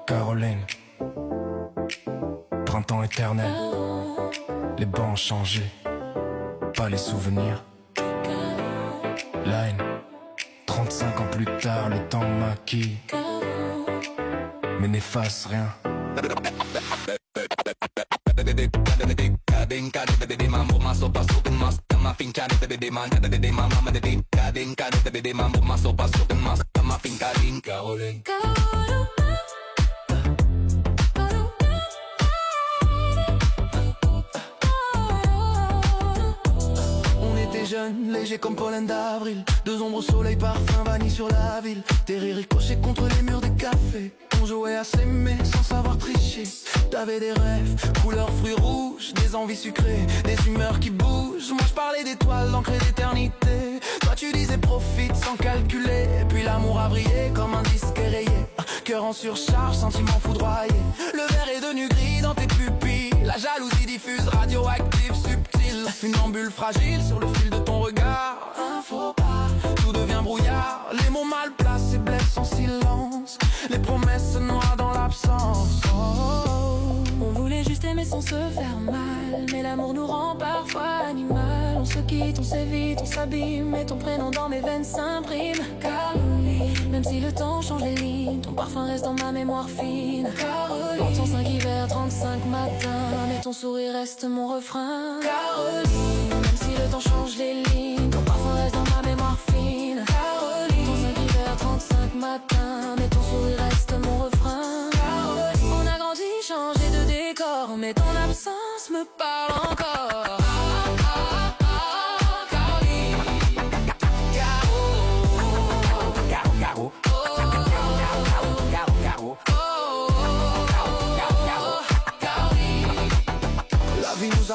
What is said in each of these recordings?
Caroline, printemps éternel, les bancs ont changé, pas les souvenirs. Line, 35 ans plus tard, le temps maquille, mais n'efface rien. Caroline. Jeune, léger comme pollen d'avril, deux ombres au soleil, parfum vanille sur la ville. Tes rires ricochés contre les murs des cafés. On jouait à s'aimer sans savoir tricher. T'avais des rêves, couleur fruits rouges, des envies sucrées, des humeurs qui bougent. Moi je parlais d'étoiles, d'encre et d'éternité. Toi tu disais profite sans calculer. Et puis l'amour a brillé comme un disque rayé. Cœur en surcharge, sentiment foudroyé. Le verre est devenu gris dans tes pupilles. La jalousie diffuse, radioactive, subtile. Funambule fragile sur le fil de ton regard. Un faux pas, tout devient brouillard. Les mots mal placés blessent en silence. Les promesses se noient dans l'absence. On voulait juste aimer sans se faire mal, mais l'amour nous rend parfois animal. On se quitte, on s'évite, on s'abîme, et ton prénom dans mes veines s'imprime. Caroline, même si le temps change les lignes, ton parfum reste dans ma mémoire fine. Caroline, 35 hiver, 35 matins, mais ton sourire reste mon refrain. Caroline, même si le temps change les lignes, ton parfum reste dans ma mémoire fine. Caroline, 35 hiver, 35 matins, mais ton sourire reste mon refrain. Caroline, on a grandi, changé de décor, mais ton absence me parle encore.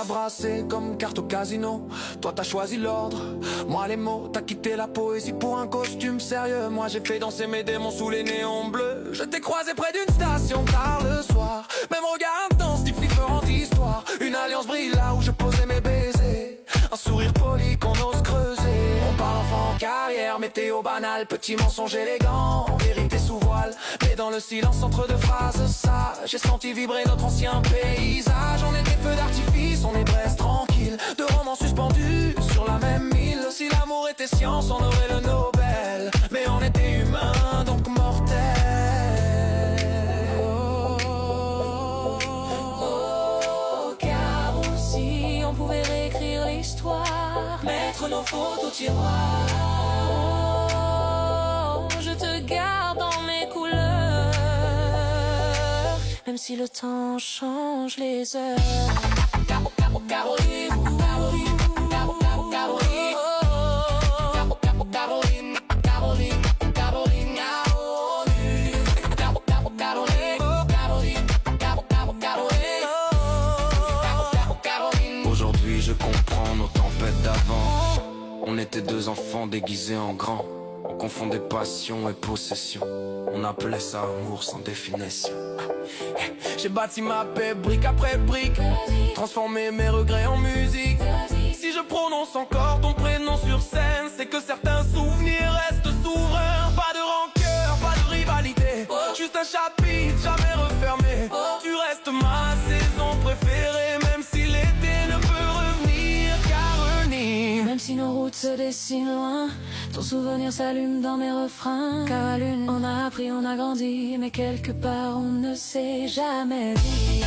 Brassé comme carte au casino. Toi t'as choisi l'ordre, moi les mots. T'as quitté la poésie pour un costume sérieux. Moi j'ai fait danser mes démons sous les néons bleus. Je t'ai croisé près d'une station tard le soir. Même regard intense, différente histoire. Une alliance brille là où je posais mes baisers. Un sourire poli qu'on ose creuser. On parle enfant en carrière, météo banal, petit mensonge élégant, vérité sous voile. Mais dans le silence entre deux phrases sages, j'ai senti vibrer notre ancien paysage. On était feux d'artifice, on est Brest tranquille, deux romans suspendus sur la même île. Si l'amour était science, on aurait le Nobel. Mais on était humains, donc mortels. Car aussi on pouvait réécrire l'histoire, mettre nos fautes au tiroir. Je te garde dans mes couleurs, même si le temps change les heures. Caroline, Caroline, Caroline, Caroline, Caroline, Caroline, Caroline, Caroline. Aujourd'hui je comprends nos tempêtes d'avant. On était deux enfants déguisés en grands. On confondait passion et possession. On appelait ça amour sans définition. J'ai bâti ma paix brique après brique, transformé mes regrets en musique. Si je prononce encore ton prénom sur scène, c'est que certains souvenirs restent souverains. Pas de rancœur, pas de rivalité, juste un chapitre jamais refermé. Tu restes ma saison préférée, même si l'été ne peut revenir. Caroline, même si nos routes se dessinent loin, ton souvenir s'allume dans mes refrains. Caroline, on a appris, on a grandi, mais quelque part on ne s'est jamais dit.